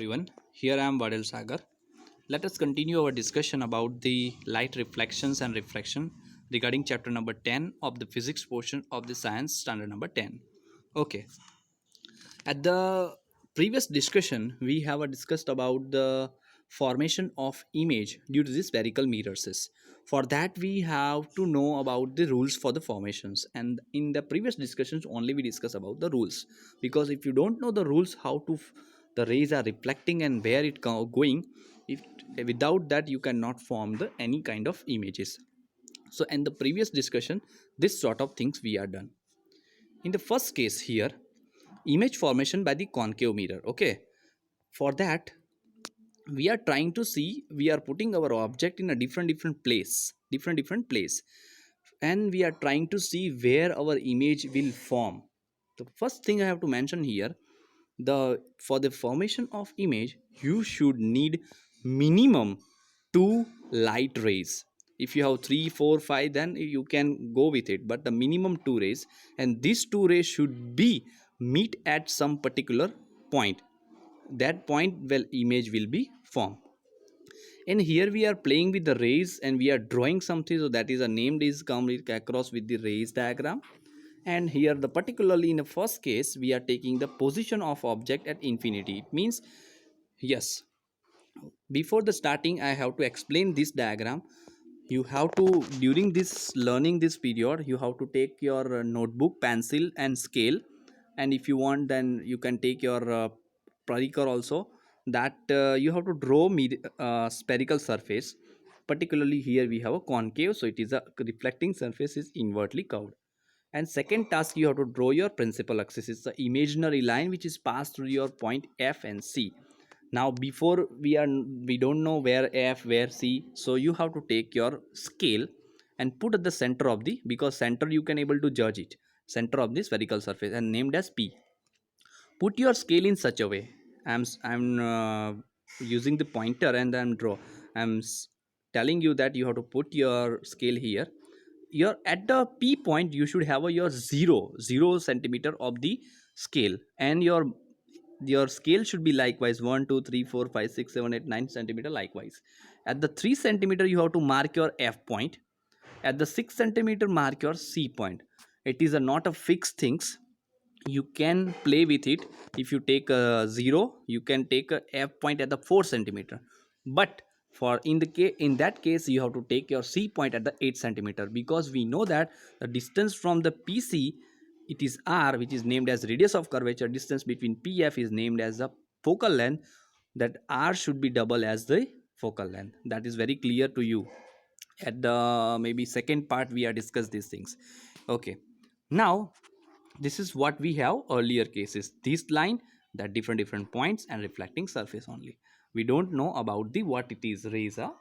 everyone. Here I am Vadel Sagar. Let us continue our discussion about the light reflections and refraction regarding chapter number 10 of the physics portion of the science standard number 10. Okay. At the previous discussion, we have discussed about the formation of image due to the spherical mirrors. For that, we have to know about the rules for the formations. And in the previous discussions, only we discuss about the rules. Because if you don't know the rules, how to the rays are reflecting and where it going, if without that you cannot form the any kind of images. So in the previous discussion, this sort of things we are done. In the first case here, image formation by the concave mirror. Okay, for that we are trying to see, we are putting our object in a different place, and we are trying to see where our image will form. The first thing I have to mention here, the for the formation of image you should need minimum two light rays. If you have 3 4 5, then you can go with it, but the minimum two rays, and these two rays should be meet at some particular point. That point well image will be formed. And here we are playing with the rays and we are drawing something, so that is a named is come across with the rays diagram. And here the particularly in the first case we are taking the position of object at infinity. It means, yes, before the starting I have to explain this diagram. You have to, during this learning this period, you have to take your notebook, pencil and scale, and if you want then you can take your parikar also, that you have to draw spherical surface. Particularly here we have a concave, so it is a reflecting surface is invertly curved. And second task, you have to draw your principal axis. It's the imaginary line which is passed through your point F and C. Now before we don't know where F where C, so you have to take your scale and put at the center of the, because center you can able to judge it, center of the spherical surface and named as P. Put your scale in such a way. I'm using the pointer and then draw. Telling you that you have to put your scale here. Your at the P point you should have your zero centimeter of the scale, and your scale should be likewise 1 2 3 4 5 6 7 8 9 centimeter likewise. At the 3 centimeter you have to mark your F point. At the 6 centimeter mark your C point. It is a not a fixed things, you can play with it. If you take a 0, you can take a F point at the 4 centimeter, but for in that case you have to take your C point at the 8 centimeter, because we know that the distance from the PC, it is R, which is named as radius of curvature. Distance between PF is named as the focal length, that R should be double as the focal length. That is very clear to you. At the maybe second part we are discuss these things. Okay, now this is what we have earlier cases, this line, that different points and reflecting surface only. We don't know about the what it is rays are.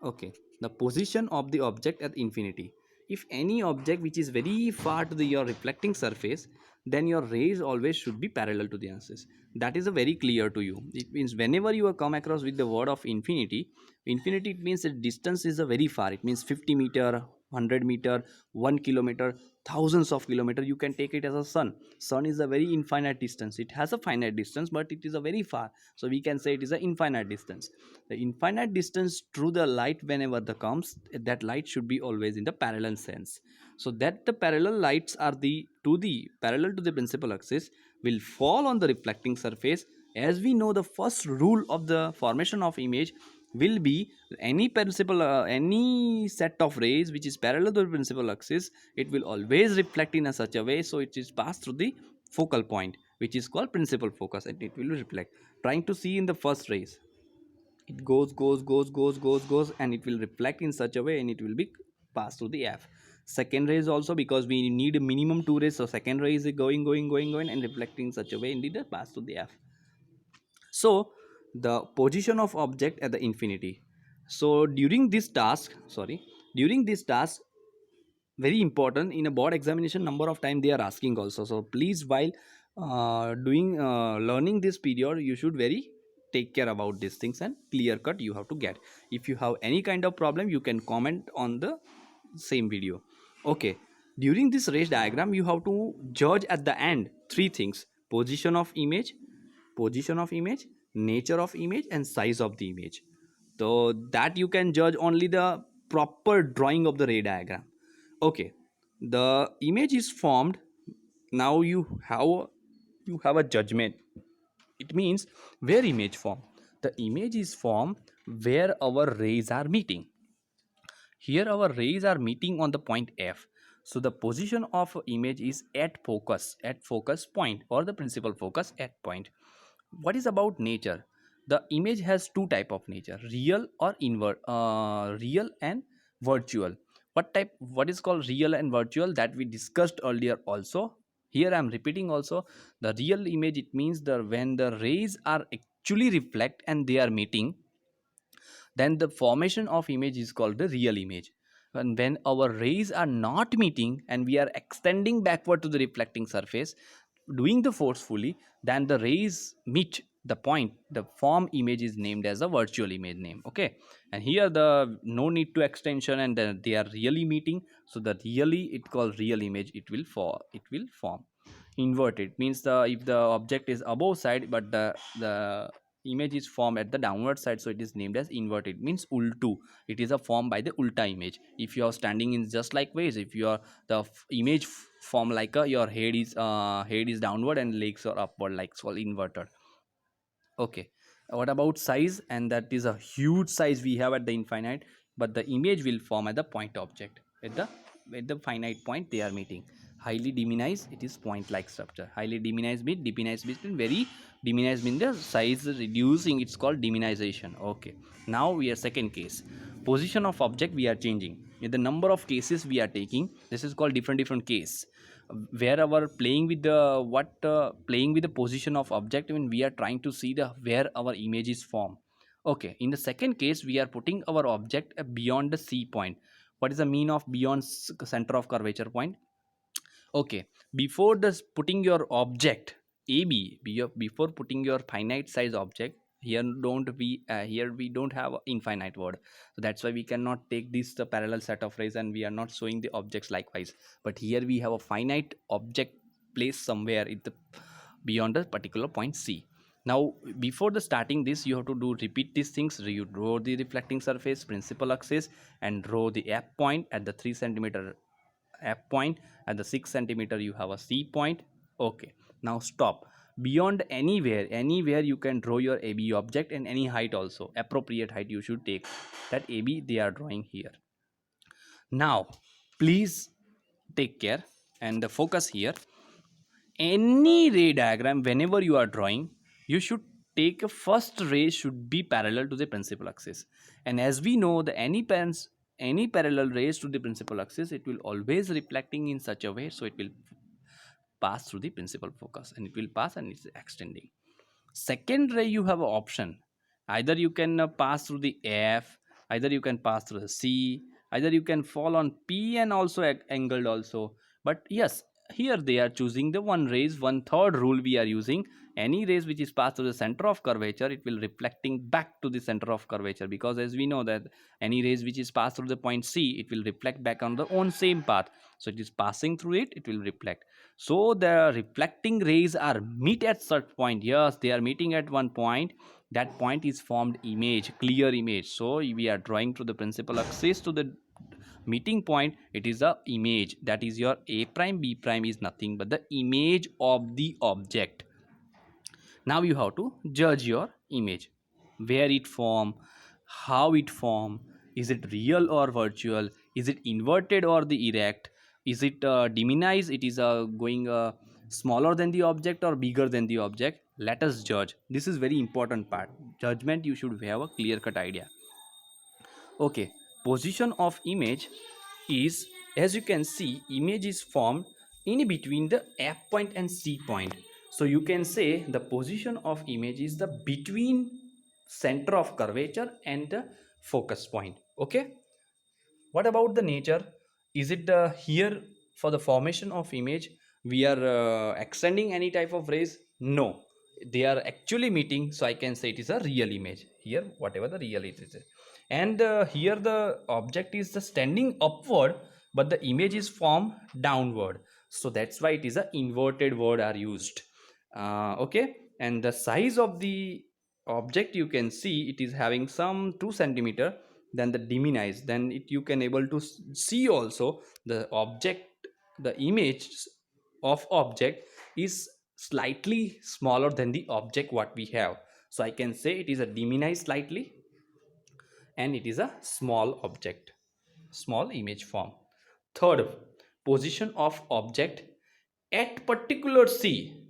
Okay, the position of the object at infinity. If any object which is very far to the your reflecting surface, then your rays always should be parallel to the axis. That is a very clear to you. It means whenever you are come across with the word of infinity, infinity, it means the distance is a very far. It means 50 meter, 100 meter, 1 kilometer, thousands of kilometer. You can take it as a sun is a very infinite distance. It has a finite distance, but it is a very far, so we can say it is an infinite distance. The infinite distance through the light, whenever the comes, that light should be always in the parallel sense, so that the parallel lights are the parallel to the principal axis will fall on the reflecting surface. As we know, the first rule of the formation of image will be any set of rays which is parallel to the principal axis, it will always reflect in a such a way, so it is passed through the focal point which is called principal focus, and it will reflect. Trying to see in the first rays, it goes and it will reflect in such a way and it will be passed through the F. Second rays also, because we need a minimum two rays, so second ray is going and reflecting in such a way, indeed pass through the F. So the position of object at the infinity. So during this task, very important in a board examination, number of time they are asking also. So please, while doing learning this period, you should very take care about these things, and clear cut you have to get. If you have any kind of problem, you can comment on the same video. Okay, during this race diagram you have to judge at the end three things: position of image, nature of image and size of the image. So that you can judge only the proper drawing of the ray diagram. Okay, the image is formed. Now you have a judgment. It means where image form. The image is formed where our rays are meeting. Here our rays are meeting on the point F. So the position of image is at focus point, or the principal focus at point. What is about nature? The image has two type of nature: real or real and virtual. What is called real and virtual, that we discussed earlier also. Here I am repeating also. The real image, it means the when the rays are actually reflect and they are meeting, then the formation of image is called the real image. And when our rays are not meeting and we are extending backward to the reflecting surface, doing the forcefully, then the rays meet the point, the form image is named as a virtual image name. Okay, and here the no need to extension, and then they are really meeting, so the really it called real image, it will form. Inverted means the if the object is above side but the image is formed at the downward side, so it is named as inverted, means ultu. It is a form by the ulta image. If you are standing in just like ways, if you are the image form like a your head is downward and legs are upward, like so inverted. Okay, what about size? And that is a huge size we have at the infinite, but the image will form at the point object at the finite point they are meeting. Highly diminished, it is point like structure. Highly diminished means very diminished means the size reducing, it's called diminization. Okay, now we are second case. Position of object we are changing. In the number of cases we are taking, this is called different case, where our playing with the position of object when we are trying to see the where our image is formed. Okay, in the second case we are putting our object beyond the C point. What is the mean of beyond center of curvature point? Okay, before this putting your object AB, before putting your finite size object, here we don't have infinite word, so that's why we cannot take this the parallel set of rays and we are not showing the objects likewise. But here we have a finite object placed somewhere in the beyond the particular point C. Now before the starting this, you have to do repeat these things. You draw the reflecting surface principal axis and draw the F point at the 3 cm F point. At the 6 cm you have a C point. Okay, now stop. Beyond anywhere you can draw your AB object, and any height also, appropriate height you should take. That AB they are drawing here. Now please take care and focus here. Any ray diagram whenever you are drawing, you should take a first ray should be parallel to the principal axis. And as we know, the any parallel rays to the principal axis, it will always reflecting in such a way, so it will pass through the principal focus, and it will pass and it's extending. Second ray, you have an option. Either you can pass through the F, either you can pass through the C, either you can fall on P and also angled also. But yes, here they are choosing the one rays, one third rule we are using. Any rays which is passed to the center of curvature, it will reflecting back to the center of curvature, because as we know that any rays which is passed through the point C, it will reflect back on the own same path. So it is passing through it, it will reflect. So the reflecting rays are meet at such point. Yes, they are meeting at one point. That point is formed image, clear image. So we are drawing to the principal axis to the meeting point. It is a image, that is your A prime B prime is nothing but the image of the object. Now you have to judge your image, where it form, how it form, is it real or virtual, is it inverted or the erect, is it diminished, it is going smaller than the object or bigger than the object. Let us judge. This is very important part. Judgment, you should have a clear cut idea. Okay, position of image is, as you can see, image is formed in between the F point and C point. So you can say the position of image is the between center of curvature and the focus point. Okay, what about the nature? Is it here for the formation of image we are extending any type of rays? No, they are actually meeting, so I can say it is a real image here, whatever the real it is. And here the object is the standing upward, but the image is formed downward, so that's why it is a inverted word are used. Okay, and the size of the object you can see it is having some 2 centimeter, then the diminize, then you can able to see also the object, the image of object is slightly smaller than the object what we have. So I can say it is a diminished slightly, and it is a small object, small image form. Third, position of object at particular c.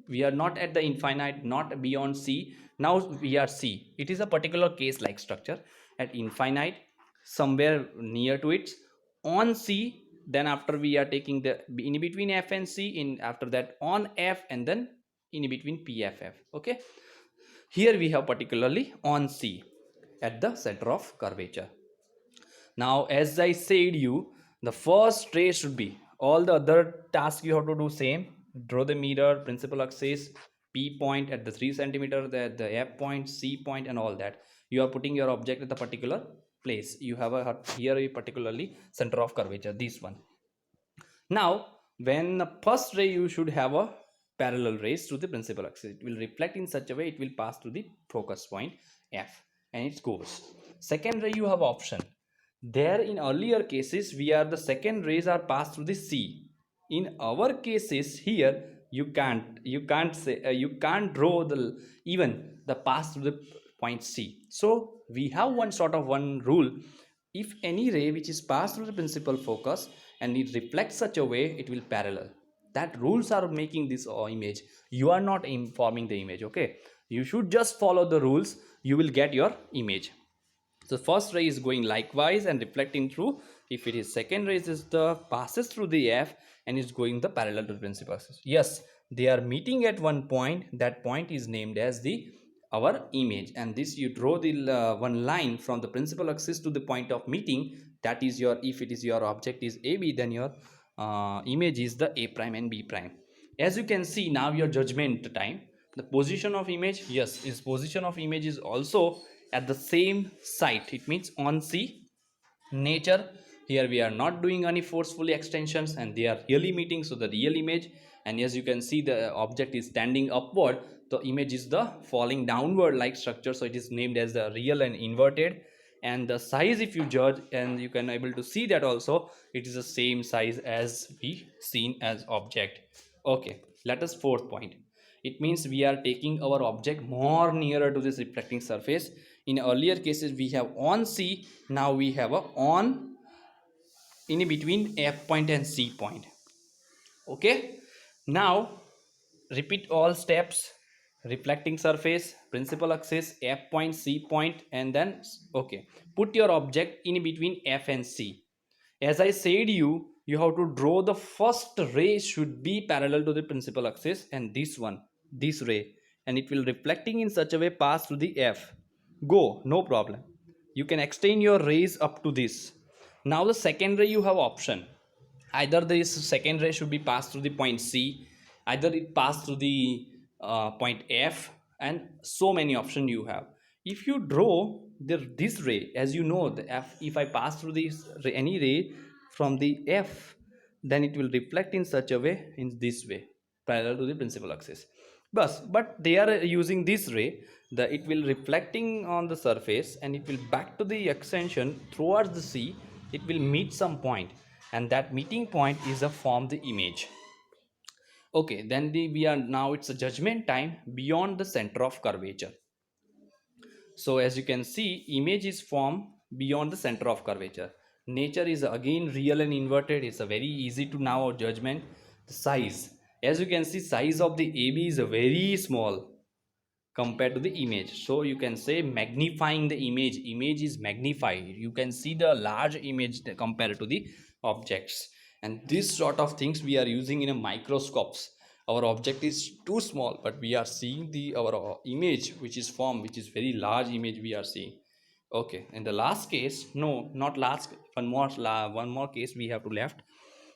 We are not at the infinite, not beyond c. Now we are c. It is a particular case like structure at infinite, somewhere near to it, on c. Then after we are taking the in between f and c, in after that on f, and then in between pff. Okay, here we have particularly on c at the center of curvature. Now as I said you, the first ray should be, all the other tasks you have to do same. Draw the mirror, principal axis, p point at the 3 centimeter, the f point, c point, and all that. You are putting your object at the particular place. You have a here a particularly center of curvature, this one. Now when the first ray, you should have a parallel rays to the principal axis. It will reflect in such a way, it will pass to the focus point f, and it goes. Second ray, you have option. There in earlier cases, we are the second rays are passed through the c. In our cases here, you can't say you can't draw the even the pass through the point c. So we have one sort of one rule: if any ray which is passed through the principal focus and it reflects such a way, it will parallel. That rules are making this image. You are not informing the image. Okay, you should just follow the rules, you will get your image. So first ray is going likewise and reflecting through. If it is second ray, is the passes through the f and is going the parallel to the principal axis. Yes, they are meeting at one point. That point is named as the our image, and this you draw the one line from the principal axis to the point of meeting. That is your, if it is your object is AB, then your image is the A prime and B prime. As you can see now, your judgment time, the position of image, yes, is position of image is also at the same site. It means on C. Nature, here we are not doing any forcefully extensions and they are really meeting, so the real image. And as you can see, the object is standing upward, the image is the falling downward like structure, so it is named as the real and inverted. And the size, if you judge, and you can able to see that also, it is the same size as we seen as object. Okay, let us fourth point. It means we are taking our object more nearer to this reflecting surface. In earlier cases we have on C, now we have a on in between F point and C point. Okay, now repeat all steps: reflecting surface, principal axis, F point, C point, and then okay, put your object in between F and C. As I said you have to draw the first ray should be parallel to the principal axis, and this one, this ray, and it will reflecting in such a way pass through the F. Go, no problem. You can extend your rays up to this. Now the second ray, you have option. Either this second ray should be passed through the point C, either it passed through the point F, and so many options you have. If you draw this ray, as you know, the F, if I pass through this any ray from the F, then it will reflect in such a way, in this way, parallel to the principal axis. But they are using this ray, the it will reflecting on the surface and it will back to the extension towards the C. It will meet some point, and that meeting point is a form the image. Okay, then we are now, it's a judgment time beyond the center of curvature. So as you can see, image is formed beyond the center of curvature. Nature is again real and inverted. It's a very easy to now judgment. The size, as you can see, size of the AB is a very small compared to the image. So you can say magnifying the image is magnified. You can see the large image compared to the objects, and this sort of things we are using in a microscopes. Our object is too small, but we are seeing the our image which is formed, which is very large image we are seeing. Okay, in the last case, no, not last, one more case we have to left.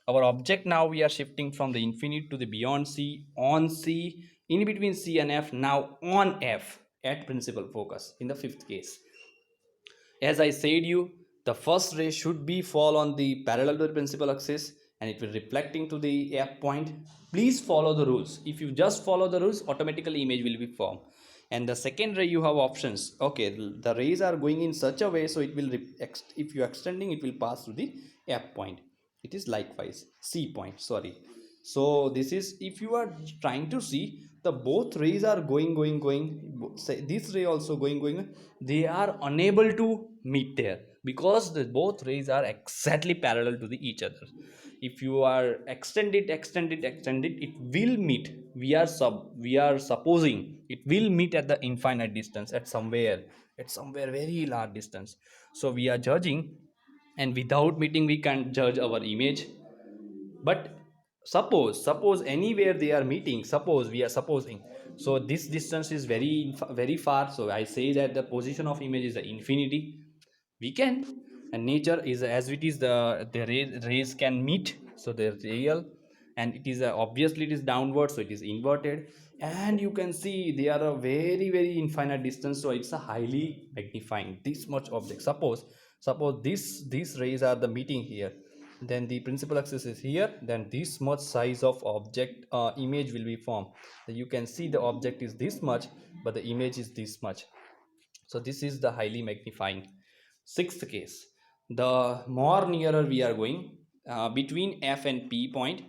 Our object, now we are shifting from the infinite to the beyond C, on C, in between C and F, now on F at principal focus in the fifth case. As I said you, the first ray should be fall on the parallel to the principal axis and it will reflecting to the F point. Please follow the rules. If you just follow the rules, automatically image will be formed. And the second ray you have options. Okay, the rays are going in such a way, so it will if you are extending, it will pass through the F point. It is likewise C point, sorry. So this is, if you are trying to see the both rays are going, say this ray also going, they are unable to meet there, because the both rays are exactly parallel to the each other. If you are extend it, it will meet. We are supposing it will meet at the infinite distance, at somewhere very large distance. So we are judging, and without meeting we can judge our image. But suppose anywhere they are meeting, suppose we are supposing, so this distance is very far, so I say that the position of image is the infinity. We can, and nature is as it is, the rays can meet, so they're real. And it is obviously it is downward, so it is inverted. And you can see they are a very infinite distance, so it's a highly magnifying this much object. Suppose these rays are the meeting here, then the principal axis is here, then this much size of object image will be formed. So you can see the object is this much, but the image is this much. So this is the highly magnifying. Sixth case, the more nearer we are going, between F and P point,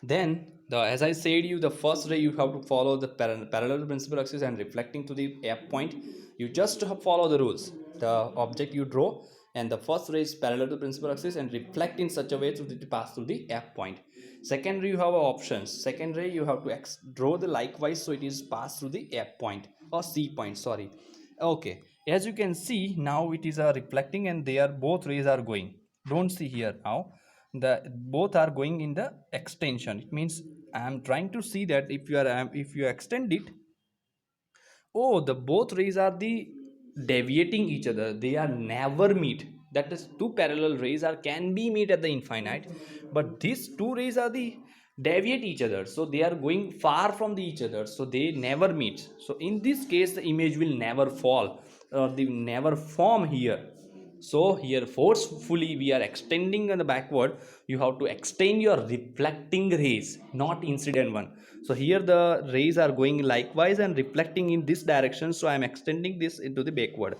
then as I said you, the first ray you have to follow the parallel to principal axis and reflecting to the F point. You just follow the rules. The object you draw, and the first ray is parallel to principal axis and reflect in such a way to pass through the F point. Second ray you have options. Second ray you have to draw the likewise, so it is passed through the F point or C point, sorry. Okay, as you can see now, it is reflecting, and they are both rays are going. Don't see here now, the both are going in the extension. It means I am trying to see that if you extend it, oh, the both rays are the deviating each other, they are never meet. That is, two parallel rays are can be meet at the infinite, but these two rays are the deviate each other, so they are going far from the each other, so they never meet. So in this case the image will never fall, or they will never form here. So here forcefully we are extending on the backward. You have to extend your reflecting rays, not incident one. So here the rays are going likewise and reflecting in this direction, so I am extending this into the backward.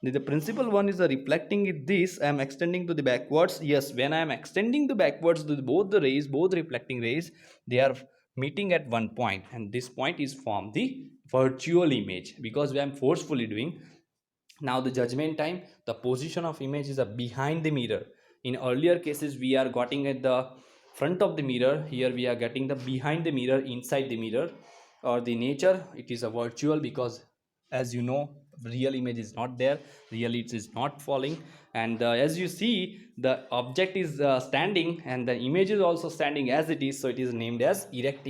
The principal one is the reflecting it this, I am extending to the backwards. Yes, when I am extending the backwards, both the rays, both reflecting rays, they are meeting at one point, and this point is from the virtual image, because I am forcefully doing. Now the judgment time, the position of image is behind the mirror. In earlier cases we are getting at the front of the mirror, here we are getting the behind the mirror, inside the mirror. Or the nature, it is a virtual, because as you know, real image is not there, real it is not falling. And as you see, the object is standing, and the image is also standing as it is, so it is named as erect